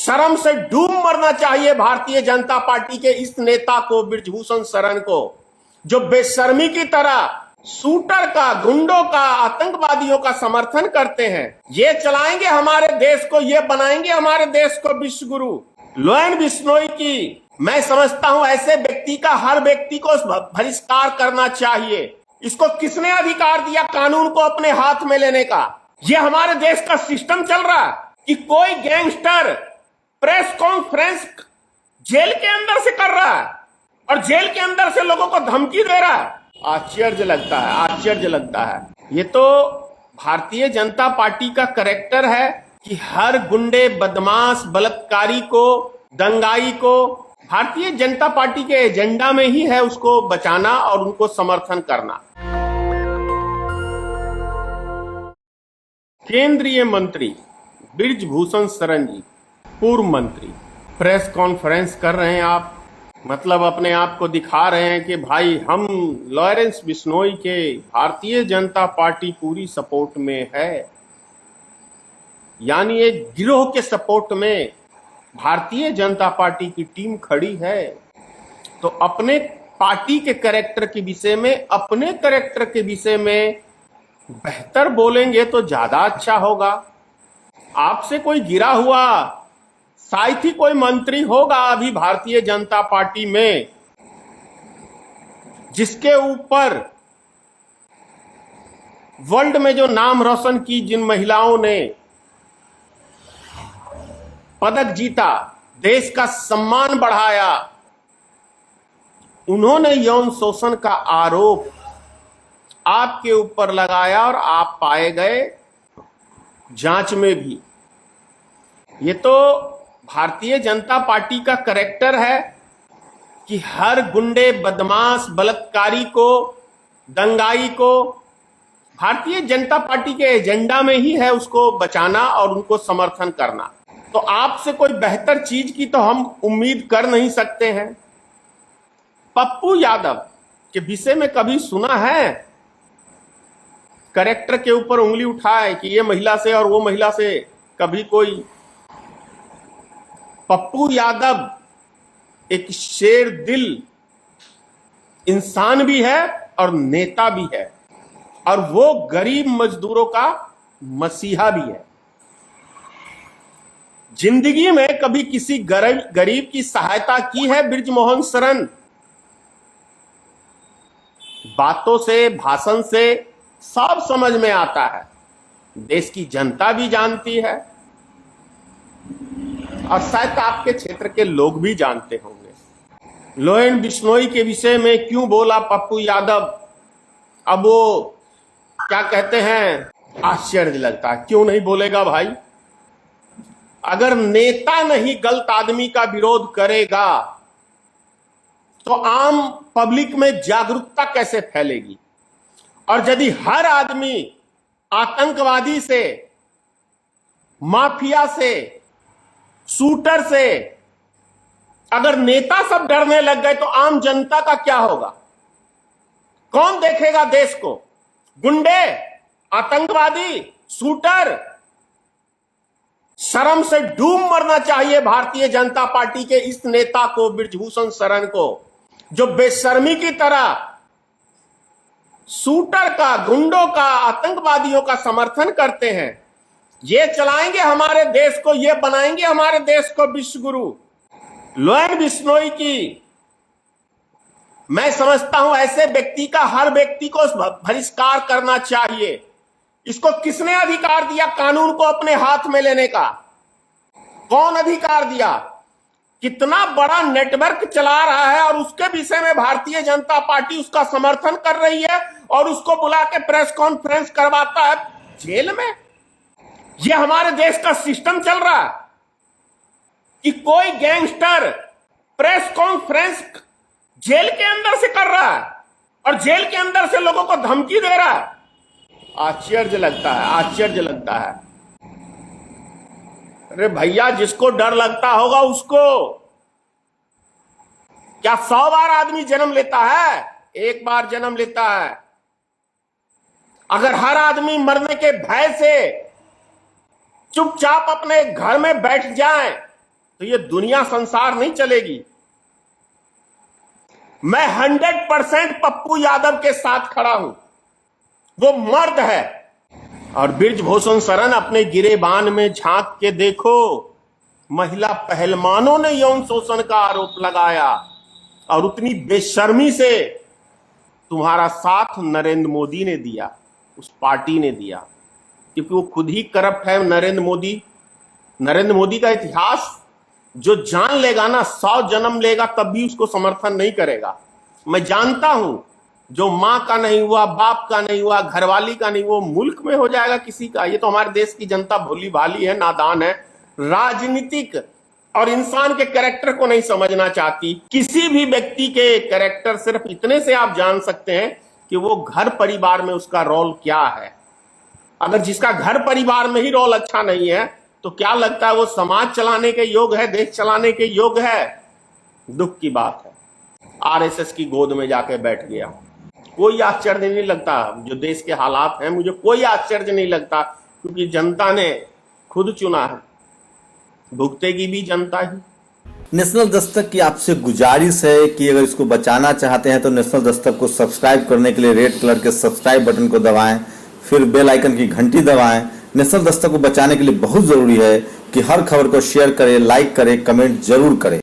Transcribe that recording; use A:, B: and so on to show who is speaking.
A: शर्म से डूब मरना चाहिए भारतीय जनता पार्टी के इस नेता को, बृजभूषण शरण को, जो बेशर्मी की तरह शूटर का, गुंडों का, आतंकवादियों का समर्थन करते हैं। ये चलाएंगे हमारे देश को, ये बनाएंगे हमारे देश को विश्व गुरु। लोयन बिश्नोई की मैं समझता हूं ऐसे व्यक्ति का हर व्यक्ति को बहिष्कार करना चाहिए। इसको किसने अधिकार दिया कानून को अपने हाथ में लेने का? ये हमारे देश का सिस्टम चल रहा है कि कोई गैंगस्टर प्रेस कॉन्फ्रेंस जेल के अंदर से कर रहा है और जेल के अंदर से लोगों को धमकी दे रहा है। आश्चर्य लगता है, आश्चर्य लगता है। ये तो भारतीय जनता पार्टी का कैरेक्टर है कि हर गुंडे, बदमाश, बलात्कारी को, दंगाई को भारतीय जनता पार्टी के एजेंडा में ही है उसको बचाना और उनको समर्थन करना। केंद्रीय मंत्री बृजभूषण शरण जी, पूर्व मंत्री, प्रेस कॉन्फ्रेंस कर रहे हैं आप, मतलब अपने आप को दिखा रहे हैं कि भाई हम लॉरेंस बिश्नोई के भारतीय जनता पार्टी पूरी सपोर्ट में है, यानी एक गिरोह के सपोर्ट में भारतीय जनता पार्टी की टीम खड़ी है। तो अपने पार्टी के कैरेक्टर के विषय में, अपने कैरेक्टर के विषय में बेहतर बोलेंगे तो ज्यादा अच्छा होगा। आपसे कोई गिरा हुआ शायद ही कोई मंत्री होगा अभी भारतीय जनता पार्टी में जिसके ऊपर वर्ल्ड में जो नाम रोशन की जिन महिलाओं ने पदक जीता, देश का सम्मान बढ़ाया, उन्होंने यौन शोषण का आरोप आपके ऊपर लगाया और आप पाए गए जांच में भी। ये तो भारतीय जनता पार्टी का कैरेक्टर है कि हर गुंडे, बदमाश, बलात्कारी को, दंगाई को भारतीय जनता पार्टी के एजेंडा में ही है उसको बचाना और उनको समर्थन करना। तो आपसे कोई बेहतर चीज की तो हम उम्मीद कर नहीं सकते हैं। पप्पू यादव के विषय में कभी सुना है कैरेक्टर के ऊपर उंगली उठाए कि ये महिला से और वो महिला से? कभी कोई? पप्पू यादव एक शेर दिल इंसान भी है और नेता भी है, और वो गरीब मजदूरों का मसीहा भी है। जिंदगी में कभी किसी गरीब की सहायता की है बृजमोहन शरण? बातों से, भाषण से सब समझ में आता है, देश की जनता भी जानती है और शायद आपके क्षेत्र के लोग भी जानते होंगे। लोयन बिश्नोई के विषय में क्यों बोला पप्पू यादव? अब वो क्या कहते हैं, आश्चर्य लगता है। क्यों नहीं बोलेगा भाई? अगर नेता नहीं गलत आदमी का विरोध करेगा तो आम पब्लिक में जागरूकता कैसे फैलेगी? और यदि हर आदमी आतंकवादी से, माफिया से, शूटर से अगर नेता सब डरने लग गए तो आम जनता का क्या होगा? कौन देखेगा देश को? गुंडे, आतंकवादी, शूटर। शर्म से डूब मरना चाहिए भारतीय जनता पार्टी के इस नेता को, बृजभूषण शरण को, जो बेशर्मी की तरह शूटर का, गुंडों का, आतंकवादियों का समर्थन करते हैं। ये चलाएंगे हमारे देश को, ये बनाएंगे हमारे देश को विश्व गुरु। लोयन बिश्नोई की मैं समझता हूं ऐसे व्यक्ति का हर व्यक्ति को बहिष्कार करना चाहिए। इसको किसने अधिकार दिया कानून को अपने हाथ में लेने का? कौन अधिकार दिया? कितना बड़ा नेटवर्क चला रहा है और उसके विषय में भारतीय जनता पार्टी उसका समर्थन कर रही है और उसको बुला के प्रेस कॉन्फ्रेंस करवाता है जेल में। यह हमारे देश का सिस्टम चल रहा है कि कोई गैंगस्टर प्रेस कॉन्फ्रेंस जेल के अंदर से कर रहा है और जेल के अंदर से लोगों को धमकी दे रहा है। आश्चर्य लगता है, आश्चर्य लगता है। अरे भैया, जिसको डर लगता होगा उसको क्या 100 बार आदमी जन्म लेता है? एक बार जन्म लेता है। अगर हर आदमी मरने के भय से चुपचाप अपने घर में बैठ जाए तो ये दुनिया संसार नहीं चलेगी। मैं 100% पप्पू यादव के साथ खड़ा हूं, वो मर्द है। और बृजभूषण शरण अपने गिरेबान में झांक के देखो, महिला पहलवानों ने यौन शोषण का आरोप लगाया और उतनी बेशर्मी से तुम्हारा साथ नरेंद्र मोदी ने दिया, उस पार्टी ने दिया, क्योंकि वो खुद ही करप्ट है। नरेंद्र मोदी का इतिहास जो जान लेगा ना, 100 जन्म लेगा तब भी उसको समर्थन नहीं करेगा। मैं जानता हूं, जो मां का नहीं हुआ, बाप का नहीं हुआ, घरवाली का नहीं हुआ, मुल्क में हो जाएगा किसी का। ये तो हमारे देश की जनता भोली भाली है, नादान है, राजनीतिक और इंसान के कैरेक्टर को नहीं समझना चाहती। किसी भी व्यक्ति के कैरेक्टर सिर्फ इतने से आप जान सकते हैं कि वो घर परिवार में उसका रोल क्या है। अगर जिसका घर परिवार में ही रोल अच्छा नहीं है तो क्या लगता है वो समाज चलाने के योग्य है, देश चलाने के योग्य है? दुख की बात है, आरएसएस की गोद में जाके बैठ गया। कोई आश्चर्य नहीं लगता, जो देश के हालात हैं मुझे कोई आश्चर्य नहीं लगता, क्योंकि जनता ने खुद चुना है, भुगतेगी भी जनता ही।
B: नेशनल दस्तक की आपसे गुजारिश है कि अगर इसको बचाना चाहते हैं तो नेशनल दस्तक को सब्सक्राइब करने के लिए रेड कलर के सब्सक्राइब बटन को दबाएं, फिर बेल आइकन की घंटी दबाएं। नेशनल दस्तक को बचाने के लिए बहुत जरूरी है कि हर खबर को शेयर करें, लाइक करें, कमेंट जरूर करें।